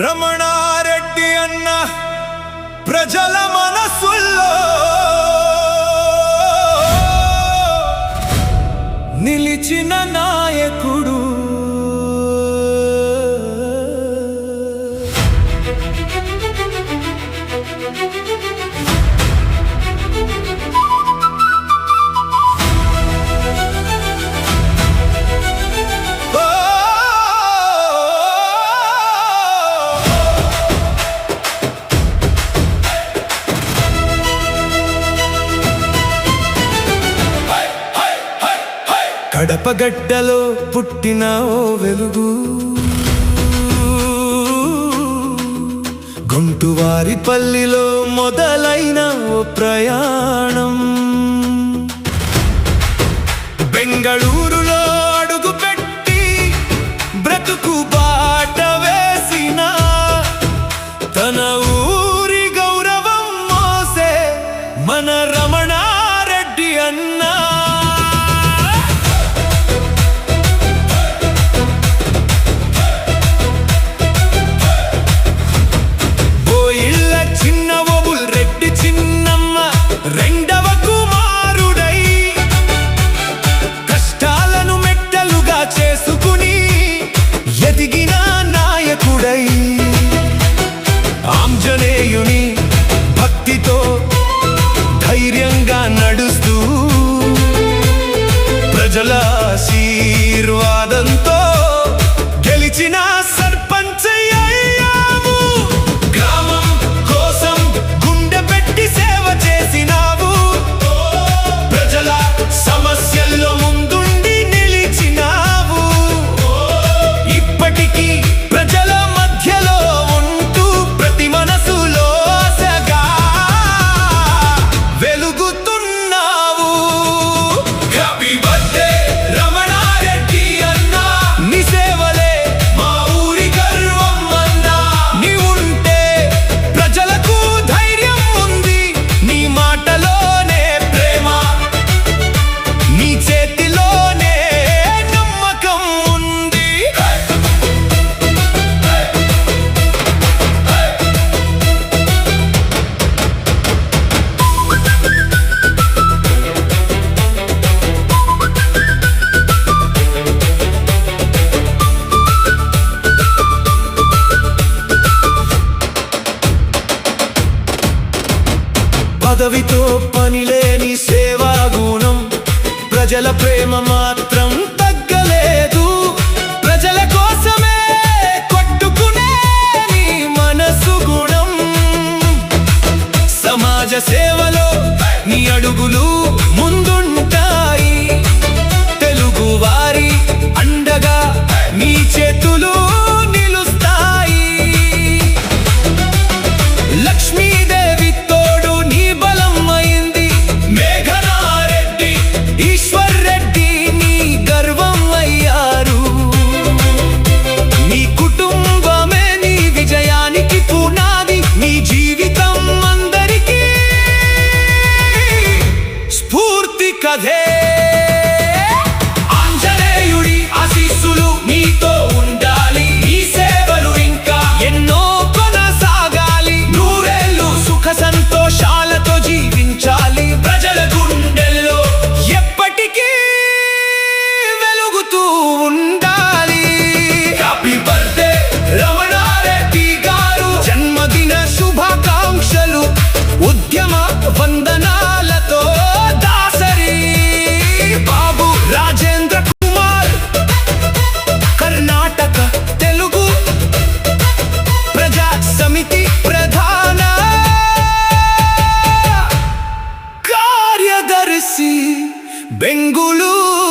రమణారెడ్డి అన్న ప్రజల మనసుల్లో నిలిచిన నాయకుడు. కడపగడ్డలో పుట్టిన ఓ వెలుగు, గుంటువారిపల్లిలో మొదలైన ఓ ప్రయాణం, బెంగళూరులో అడుగుపెట్టి బ్రతుకు బాట వేసిన తన ఊరి గౌరవం మోసే మన రమణారెడ్డి అన్నా. రెండవ కుమారుడై కష్టాలను మెట్టలుగా చేసుకుని ఎదిగిన నాయకుడై, ఆంజనేయుని భక్తితో ధైర్యంగా నడుస్తూ ప్రజల ఆశీర్వాదంతో గెలిచిన సర్పంచ్ అయ్యావు. గ్రామం కోసం గుండె పెట్టి సేవ చేసినావు, ప్రజల సమస్యల్లో ముందుండి నిలిచినావు. ఇప్పటికీ ప్రజల మధ్యలో ఉంటూ ప్రతి మనసులో ఆశగా వెలుగుతున్నావు. హ్యాపీ బర్త్డే రమణారెడ్డి అన్నా, నీ సేవలే మా ఊరి గర్వం అన్నా. నీ ఉంటే ప్రజలకు ధైర్యం ఉంది, నీ మాటలోనే ప్రేమ, నీ చేతిలోనే నమ్మకం ఉంది. పదవితో పనిలేని సేవా గుణం, ప్రజల ప్రేమ మాత్రం తగ్గలేదు. ప్రజల కోసమే కొట్టుకునే నీ మనసు గుణం, సమాజ సేవలో నీ అడుగులు ముందుంటాయి. తెలుగు వారి అండగా నీ చేతులు నిలుస్తాయి. లక్ష్మీదేవి తోడు నీ బలం అయింది, మేఘనారెడ్డి ఈశ్వర్ రెడ్డి నీ గర్వం అయ్యారు. నీ కుటుంబమే నీ విజయానికి పునాది, నీ జీవితం అందరికీ స్ఫూర్తి కథే. ఆంజనేయుడి ఆశీస్సులు నీతో ఉండాలి, నీ సేవలు ఇంకా ఎన్నో కొనసాగాలి. నూరేళ్ళు సుఖ సంతోషాలతో జీవించాలి, ప్రజల గుండెల్లో ఎప్పటికీ వెలుగుతూ ఉండాలి. హ్యాపీ బర్త్డే రమణారెడ్డి గారు, జన్మదిన శుభాకాంక్షలు, ఉద్యమ వందనాలతో దాసరి బాబు రాజేంద్ర కుమార్, కర్ణాటక తెలుగు ప్రజా సమితి ప్రధాన కార్యదర్శి, బెంగుళూరు.